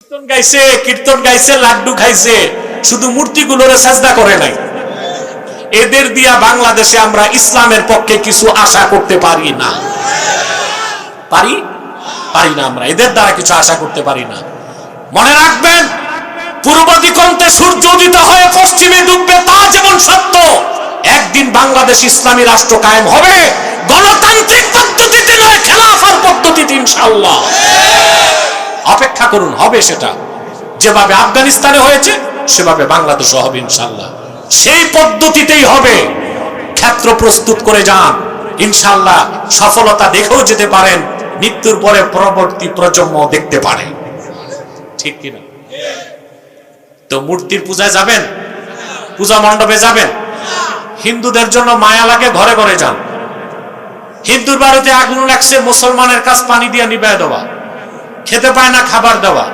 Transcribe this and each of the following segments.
কীর্তন গাইছে, লাড্ডু খাইছে, শুধু মূর্তিগুলোরে সাজদা করে নাই। এদের দিয়া বাংলাদেশে আমরা ইসলামের পক্ষে কিছু আশা করতে পারি না। পারি না, আমরা এদের দ্বারা কিছু আশা করতে পারি না। মনে রাখবেন, পূর্ব দিগন্তে সূর্য উদিত হয়ে পশ্চিমে ডুববে, তা যেমন সত্য, একদিন বাংলাদেশ ইসলামী রাষ্ট্র কায়েম হবে, গণতান্ত্রিক পদ্ধতিতে নয়, খেলাফার পদ্ধতিতে ইনশাআল্লাহ। অপেক্ষা করুন, হবে সেটা। যেভাবে আফগানিস্তানে হয়েছে সেভাবে বাংলাদেশও হবে ইনশাআল্লাহ। সেই পদ্ধতিতেই হবে। ক্ষেত্র প্রস্তুত করে যান, ইনশাআল্লাহ সফলতা দেখেও যেতে পারেন, মৃত্যুর পরে পরবর্তী প্রজন্ম দেখতে পারে। ঠিক কিনা? তো মূর্তির পূজায় যাবেন, পূজা মণ্ডপে যাবেন। হিন্দুদের জন্য মায়া লাগে, ঘরে ঘরে যান। হিন্দুর বাড়িতে আগুন লাগছে, মুসলমানের কাছে পানি দিয়ে নিভায় দেওয়া, খেতে পায় না খাবার দেওয়া,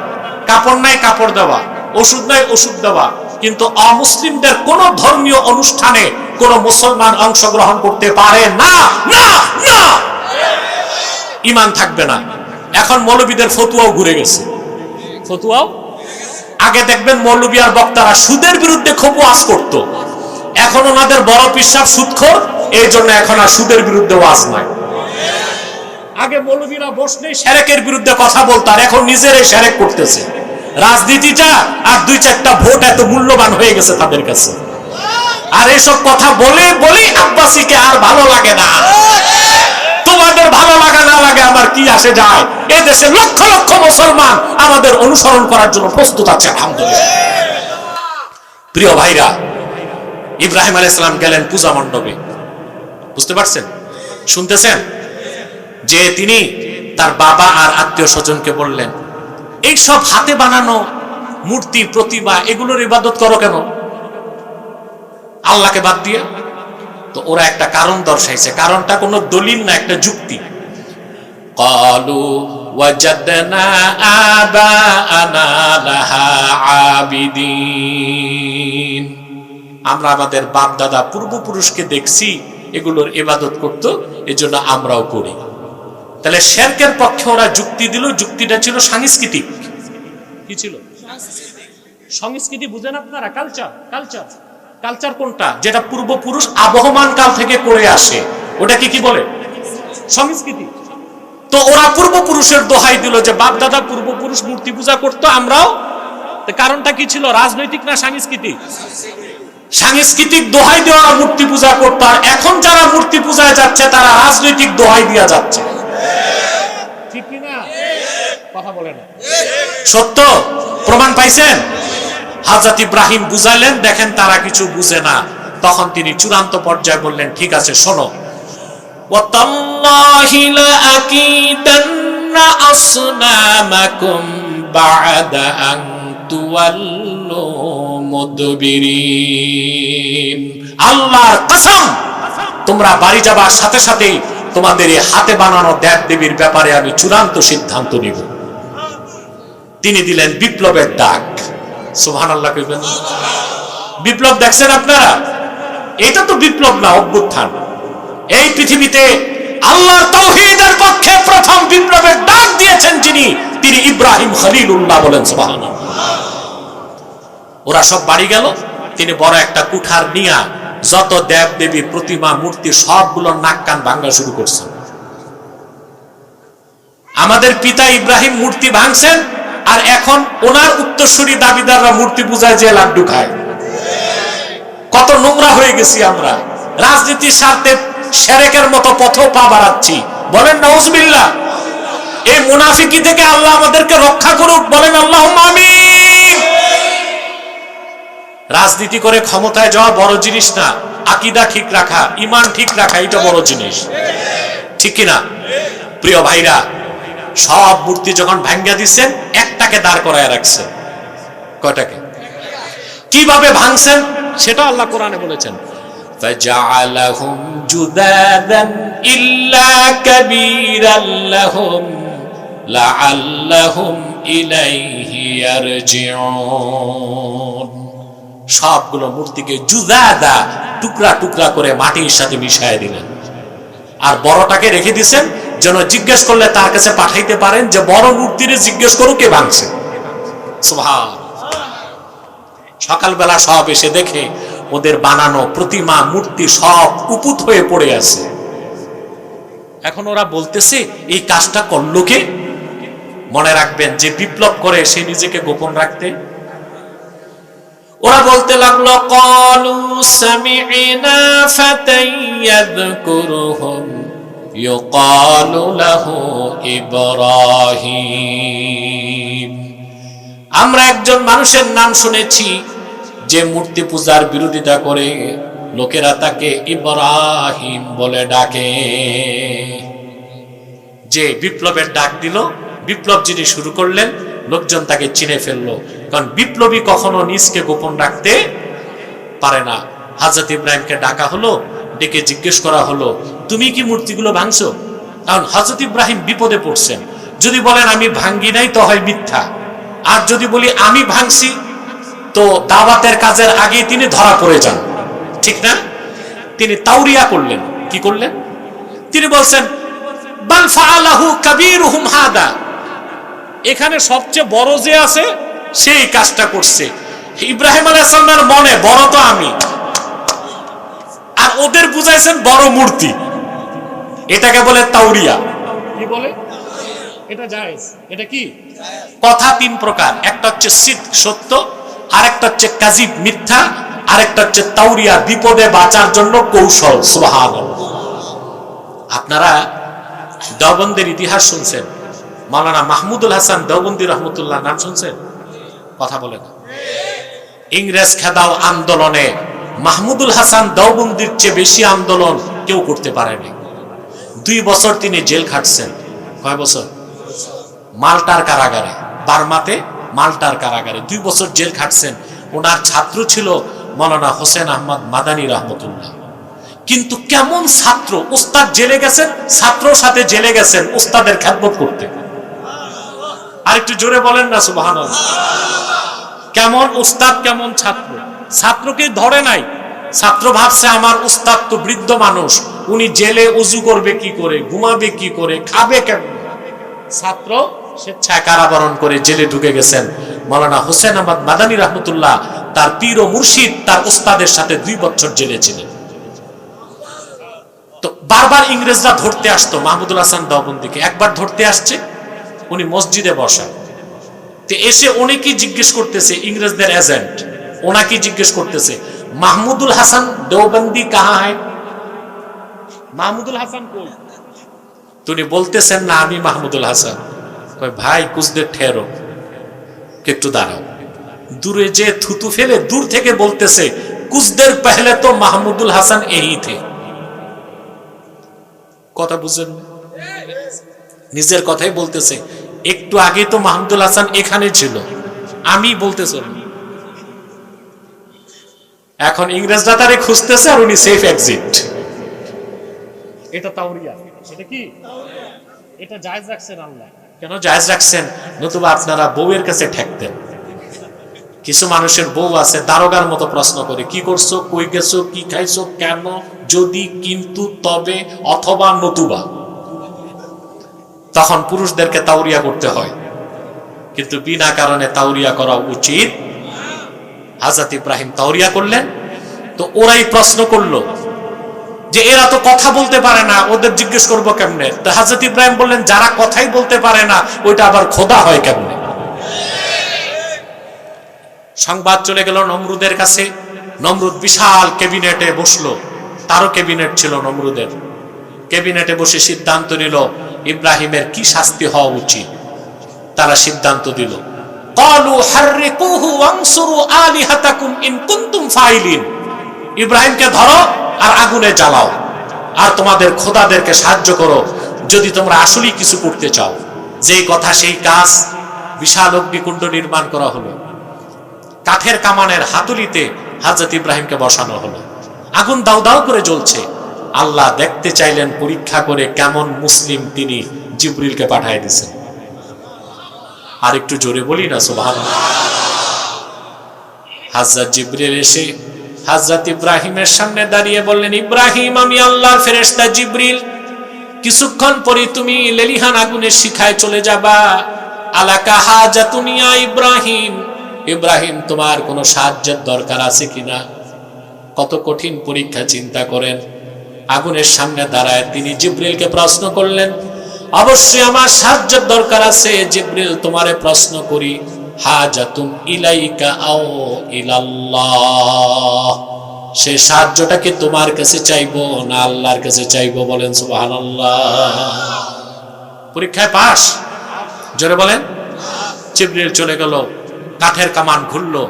কাপড় নাই কাপড় দেওয়া, ওষুধ নাই ওষুধ দেওয়া। কিন্তু অমুসলিমদের কোন ধর্মীয় অনুষ্ঠানে কোন মুসলমান অংশগ্রহণ করতে পারে না, না না, ঈমান থাকবে না। এখন মৌলবীদের ফতুয়াও ঘুরে গেছে। ফতুয়াও আগে দেখবেন মৌলবী আর বক্তারা সুদের বিরুদ্ধে খুব ওয়াজ করত, এখন ওনাদের বড় পিসাব সুদখোর, এই জন্য এখন আর সুদের বিরুদ্ধে ওয়াজ নাই। আগে মৌলবীরা বসলে শিরকের বিরুদ্ধে কথা বলতো, আর এখন নিজেরাই শিরক করতেছে। রাজনীতিটা আর দুই চারটা ভোট এত মূল্যবান হয়ে গেছে তাদের কাছে। আর এসব কথা বলে বলে আব্বাসীকে আর ভালো লাগে না। তোমাদের ভালো লাগা না লাগে আমার কি আসে যায়, এই দেশে লক্ষ লক্ষ মুসলমান আমাদের অনুসরণ করার জন্য প্রস্তুত আছে, আলহামদুলিল্লাহ। প্রিয় ভাইরা, ইব্রাহিম আলাইহিস সালাম গেলেন পূজা মণ্ডপে। বুঝতে পারছেন, শুনতেছেন? যে তিনি তার বাবা আর আত্মীয় স্বজনকে বললেন, এই সব হাতে বানানো মূর্তি প্রতিমা এগুলোর ইবাদত করো কেন আল্লাহকে বাদ দিয়ে? তো ওরা একটা কারণ দর্শাইছে, কারণটা কোনো দলিল না, একটা যুক্তি। ক্বালু ওয়াজাদনা আবাআনা লাহা আবিদিন, আমরা আমাদের বাপ দাদা পূর্বপুরুষকে দেখছি এগুলোর ইবাদত করতো, এজন্য আমরাও করি। তাহলে শিরকের পক্ষে ওরা যুক্তি দিল, যুক্তিটা ছিল সাংস্কৃতিক। কি ছিল? সংস্কৃতি বুঝেন আপনারা? কালচার। কালচার কালচার কোনটা? যেটা পূর্বপুরুষ আবহমান কাল থেকে করে আসে, ওটাকে কি বলে? সংস্কৃতি। তো ওরা পূর্বপুরুষের দোহাই দিল যে বাপ দাদা পূর্বপুরুষ মূর্তি পূজা করতো, আমরাও। কারণটা কি ছিল? রাজনৈতিক না সাংস্কৃতিক? সাংস্কৃতিক দোহাই দিয়ে ওরা মূর্তি পূজা করতো। আর এখন যারা মূর্তি পূজায় যাচ্ছে তারা রাজনৈতিক দোহাই দিয়া যাচ্ছে। ঠিক কিনা? কথা বলে না। সত্য প্রমাণ পাইছেন? হযরত ইব্রাহিম বুঝাইলেন, দেখেন তারা কিছু বুঝে না। তখন তিনি চূড়ান্ত পর্যায়ে বললেন, ঠিক আছে শোনো, ওয়াতাল্লাহি লাআকিদান্না আসনামাকুম বা'দা আন তুওয়াল্লু মুদবিরিন, আল্লাহর কসম, তোমরা বাড়ি যাবার সাথে সাথেই তোমাদের এই হাতে বানানো দেব দেবীর ব্যাপারে আমি চূড়ান্ত সিদ্ধান্ত নিব। তিনি দিলেন বিপ্লবের ডাক। সুবহানাল্লাহ কইবেন? বিপ্লব দেখছেন আপনারা? এটা তো বিপ্লব না, অভ্যুত্থান। এই পৃথিবীতে আল্লাহর তাওহীদের পক্ষে প্রথম বিপ্লবের ডাক দিয়েছেন যিনি, তিনি ইব্রাহিম খলিলুল্লাহ। বলেন সুবহানাল্লাহ। ওরা সব বাড়ি গেল, তিনি বড় একটা কুঠার নিয়া যত দেব দেবী প্রতিমা মূর্তি সবগুলো নাক কান ভাঙা শুরু করছেন। আমাদের পিতা ইব্রাহিম মূর্তি ভাঙছেন, আর এখন ওনার উত্তরসূরি দাবিদাররা মূর্তি পূজায় যে লাড্ডু খায়। কত নোংরা হয়ে গেছি আমরা। রাজনীতির স্বার্থে শিরকের মতো পথও পা বাড়াচ্ছি। বলেন নাউজুবিল্লাহ। এই মুনাফিকি থেকে আল্লাহ আমাদেরকে রক্ষা করুক। বলেন আল্লাহুম্মা আমিন। রাজনীতি করে ক্ষমতায় যাওয়া বড় জিনিস না, আকীদা ঠিক রাখা, ঈমান ঠিক রাখা, এটা বড় জিনিস। ঠিক কিনা? প্রিয় ভাইরা, সব মূর্তি যখন ভাঙ্গা দিচ্ছেন, একটাকে দাঁড় করায় রাখছেন। কয়টাকে? কিভাবে ভাঙছেন সেটা আল্লাহ কোরআনে বলেছেন, ফাজআলাহুম জুদাদান ইল্লা কাবীরাল লাহুম লাআল্লাহুম ইলাইহি ইয়ারজিউন। সবগুলো মূর্তিকে জুদাদা, টুকরা টুকরা করে মাটির সাথে মিশায় দিলেন। আর বড়টাকে রেখে দিয়েছেন যেন জিজ্ঞেস করলে তার কাছে পাঠাইতে পারেন যে বড় মূর্তিরে জিজ্ঞেস করো কে ভাঙছে। সুবহান। সকালবেলা সব এসে দেখে ওদের বানানো প্রতিমা মূর্তি সব উপুত হয়ে পড়ে আছে। এখন ওরা বলতেছে এই কাজটা করলো কে? মনে রাখবেন যে বিপ্লব করে সে নিজেকে গোপন রাখতে। ওরা বলতে লাগলো ক্বালু সামি'না ফাতান ইয়াযকুরুহুম ইউকালু লাহু ইব্রাহিম। আমরা একজন মানুষের নাম শুনেছি যে মূর্তি পূজার বিরোধিতা করে, লোকেরা তাকে ইব্রাহিম বলে ডাকে। যে বিপ্লবের ডাক দিল, বিপ্লব যিনি শুরু করলেন, লোকজন তাকে চিনে ফেললো। কারণ বিপ্লবী কখনো নিজকে গোপন রাখতে পারে না। হযরত ইব্রাহিমকে ডাকা হলো, ডেকে জিজ্ঞেস করা হলো তুমি কি মূর্তিগুলো ভাঙছো? কারণ হযরত ইব্রাহিম বিপদে পড়ছেন। যদি বলেন আমি ভাঙ্গি নাই তো হয় মিথ্যা, আর যদি বলি আমি ভাঙছি তো দাওয়াতের কাজের আগে তিনি ধরা পড়ে যান, ঠিক না? তিনি তাওরিয়া করলেন। কি করলেন? তিনি বলছেন বাল ফাআলাহু কাবীরুহুম হাদা, এখানে সবচেয়ে বড় যে আছে সেই কাজটা করছে। ইব্রাহিম আলাইহিস সালামের মনে বড় তো আমি, আর ওদের বুঝাইছেন বড় মূর্তি। এটাকে বলে তাওরিয়া। কি বলে? এটা জায়েজ। এটা কি? কথা তিন প্রকার, একটা হচ্ছে সিদক সত্য, আরেকটা হচ্ছে কাযিব মিথ্যা, আরেকটা হচ্ছে তাওরিয়া বিপদে বাঁচার জন্য কৌশল। সুবহানাল্লাহ। আপনারা দেওবন্দের ইতিহাস শুনছেন, মাওলানা মাহমুদুল হাসান দেওবন্দি রহমতুল্লাহ নাম শুনছেন? কথা বলে না। ইংরেজ খেদাও আন্দোলনে মাহমুদুল হাসান দেওবন্দির চেয়ে বেশি আন্দোলন কেউ করতে পারেনি। 2 বছর তিনি জেল খাটছেন। কয় বছর? মাল্টার কারাগারে, বার্মাতে মাল্টার কারাগারে 2 বছর জেল খাটছেন। ওনার ছাত্র ছিল মাওলানা হোসেন আহমদ মাদানী রহমতুল্লাহ। কিন্তু কেমন ছাত্র! উস্তাদ জেলে গেছেন, ছাত্রর সাথে জেলে গেছেন উস্তাদের খেদমত করতে। আর একটু জোরে বলেন না সুবহানাল্লাহ। কেমন উস্তাদ, কেমন ছাত্র! ছাত্রকে ধরে নাই। ছাত্র ভাবছে আমার উস্তাদ তো বৃদ্ধ মানুষ, উনি জেলে ওযু করবে কি করে, ঘুমাবে কি করে, খাবে কেমন? ছাত্র স্বেচ্ছায় কারাবরণ করে জেলে ঢুকে গেছেন মাওলানা হোসেন আহমদ মাদানী রহমতুল্লাহ। তার পীর ও মুর্শিদ তার উস্তাদের সাথে 2 বছর জেলে ছিলেন। তো বারবার ইংরেজরা ধরতে আসতো মাহমুদুল হাসান দেওবন্দিকে। একবার ধরতে আসছে, উনি মসজিদে বসা, তো এসে অনেকেই জিজ্ঞেস করতেছে, ইংরেজদের এজেন্ট ওনাকে জিজ্ঞেস করতেছে মাহমুদুল হাসান দেওবন্দি কাহা হয়, মাহমুদুল হাসান কই? তিনি বলতেছেন না আমি মাহমুদুল হাসান। কয় ভাই কুছ দের ঠেরো, একটু দাঁড়াও। দূরে যে থুতু ফেলে দূর থেকে বলতেছে কুছ দের পহলে তো মাহমুদুল হাসান এই থে। কথা বুঝেন? নিজের কথাই বলতেছে, একটু আগে তো মাহমুদুল হাসান এখানে ছিল, আমি বলতেছি। এখন ইংরেজরা তারে খুঁজতেছে আর উনি সেফ এক্সিট। এটা তাওরিয়া। এটা কি? এটা জায়েজ রাখছেন আল্লাহ। কেন জায়েজ রাখছেন? নতুবা আপনারা বউয়ের কাছে ঠেকতেন। কিছু মানুষের বউ আছে দারোগার মতো প্রশ্ন করে, কি করছো, কই গেছো, কি খাইছো, কেন, যদি, কিন্তু, তবে, অথবা, নতুবা। তখন পুরুষদেরকে তাওরিয়া করতে হয়, কিন্তু বিনা কারণে তাওরিয়া করা উচিত। হযরত ইব্রাহিম তাওরিয়া করলেন। তো ওরাই প্রশ্ন করলো যে এরা তো কথা বলতে পারে না, ওদের জিজ্ঞেস করবো কেমনে? তো হযরত ইব্রাহিম বললেন যারা কথাই বলতে পারে না ওইটা আবার খোদা হয় কেমনে? সংবাদ চলে গেল নমরুদের কাছে। নমরুদ বিশাল ক্যাবিনেটে বসলো, তারও ক্যাবিনেট ছিল নমরুদের। ক্যাবিনেটে বসে সিদ্ধান্ত নিল ইব্রাহিমের কি শাস্তি হওয়া উচিত। তারা সিদ্ধান্ত দিল, ক্বালু হাররিকুহু ওয়ানসুরু আলিহাতাকুম ইন কুনতুম ফাইলিন। ইব্রাহিমকে ধরো আর আগুনে জ্বালাও, আর তোমাদের খোদাদেরকে সাহায্য করো যদি তোমরা আসলেই কিছু করতে চাও। যেই কথা সেই কাজ। বিশাল অগ্নিকুণ্ড নির্মাণ করা হলো। কাঠের কামানের হাতুড়িতে হযরত ইব্রাহিমকে বসানো হলো। আগুন দাউ দাউ করে জ্বলছে। আল্লাহ দেখতে চাইলেন পরীক্ষা করে কেমন মুসলিম, তিনি জিবরিলকে পাঠিয়ে দিয়েছেন। আর একটু জোরে বলি না সুবহানাল্লাহ। হযরত জিবরিল এসে হযরত ইব্রাহিমের সামনে দাঁড়িয়ে বললেন, ইব্রাহিম আমি আল্লাহর ফেরেশতা জিবরিল, কিছুক্ষণ পরে তুমি লেলিহান আগুনের শিখায় চলে যাবা। আলাকা হাজাতুন ইয়া ইব্রাহিম, ইব্রাহিম তোমার কোনো সাহায্যের দরকার আছে কিনা? কত কঠিন পরীক্ষা চিন্তা করেন। আগুনের সামনে দাঁড়ায় তিনি জিবরিলকে প্রশ্ন করলেন, অবশ্যই আমার সাহায্যের দরকার আছে। জিবরিল তোমারে প্রশ্ন করি, হাজাতুন ইলাইকা আও ইলাল্লাহ, সে সাহায্যটা কি তোমার কাছে চাইবো না আল্লাহর কাছে চাইবো? বলেন সুবহানাল্লাহ। পরীক্ষায় পাস, জোরে বলেন। জিবরিল চলে গেল, কাঠের কামান ঘুরলো,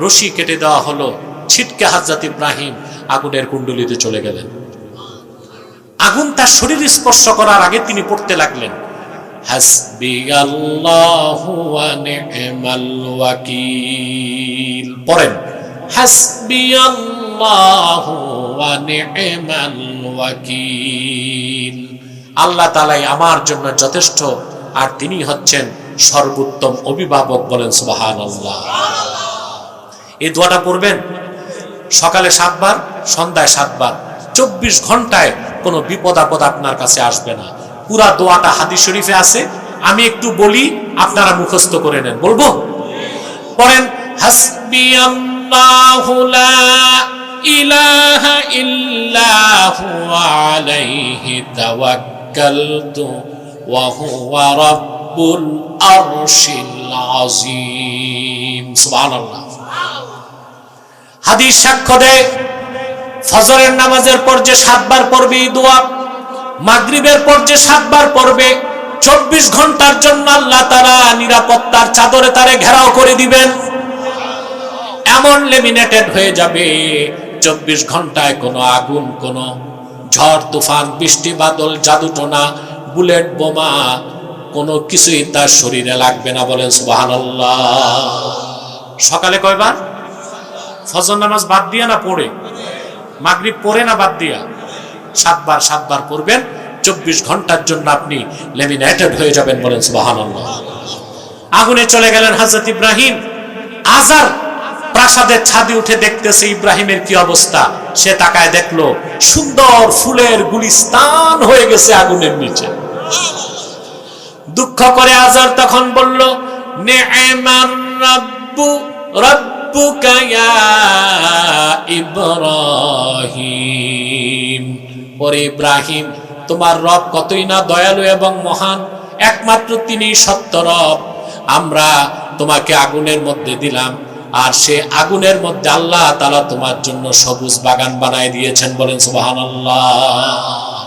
রশি কেটে দেওয়া হলো, ছিটকে হযরত ইব্রাহিম আগুনের কুণ্ডলিতে চলে গেলেন। আগুন তার শরীর স্পর্শ করার আগে তিনি পড়তে লাগলেন, হাসবিয়াল্লাহু ওয়া নি'মাল ওয়াকিল। পড়েন, হাসবিয়াল্লাহু ওয়া নি'মাল ওয়াকিল। আল্লাহ তাআলাই আমার জন্য যথেষ্ট, আর তিনি হচ্ছেন সর্বোত্তম অভিভাবক। বলেন সুবহানাল্লাহ। এই দোয়াটা পড়বেন সকালে 7 বার, সন্ধ্যায় 7 বার। 24 ঘন্টায় কোনো বিপদ আপদ আপনার কাছে আসবে না। পুরা দোয়াটা হাদিস শরীফে আছে, আমি একটু বলি, আপনারা মুখস্থ করে নেন। বলবো? পড়েন, হাসবিয়াল্লাহু লা ইলাহা ইল্লা হুয়া আলাইহি তাওয়াক্কালতু ওয়া হুয়া রাব্বুল আরশিল আযীম। সুবহানাল্লাহ। হাদিস সাক্ষ্য দেয়, ফজরের নামাজের পর যে 7 বার পড়বে এই দোয়া, মাগরিবের পর যে 7 বার পড়বে, 24 ঘন্টার জন্য আল্লাহ তাআলা নিরাপত্তার চাদরে তারে ঘেরাও করে দিবেন। এমন লেমিনেটেড হয়ে যাবে, 24 ঘন্টায় কোনো আগুন, কোনো ঝড় তুফান, বৃষ্টি বাদল, জাদুটোনা, বুলেট বোমা কোনো কিছুই তার শরীরে লাগবে না। বলেন সুবহানাল্লাহ। সকালে কয়বার? ফজর নামাজ বাদ দিয়া না পড়ে? মাগরিব পড়ে না বাদ দিয়া? 7 বার 7 বার পড়বেন, 24 ঘন্টার জন্য আপনি লেমিনেটেড হয়ে যাবেন। বলেন সুবহানাল্লাহ। আগুনে চলে গেলেন হযরত ইব্রাহিম। আজার প্রাসাদের ছাদে উঠে দেখতেছে ইব্রাহিমের কি অবস্থা। সে তাকায় দেখলো সুন্দর ফুলের গুলিস্তান হয়ে গেছে আগুনের নিচে। দুঃখ করে আজার তখন বলল, নি'মার রাব্বু রাব্বুকা ইয়া ইব্রাহিম। ওরে ইব্রাহিম, তোমার রব কতই না দয়ালু এবং মহান, একমাত্র তিনি সত্য রব। আমরা তোমাকে আগুনের মধ্যে দিলাম, আর সে আগুনের মধ্যে আল্লাহ তাআলা তোমার জন্য সবুজ বাগান বানায় দিয়েছেন। বলেন সুবহানাল্লাহ।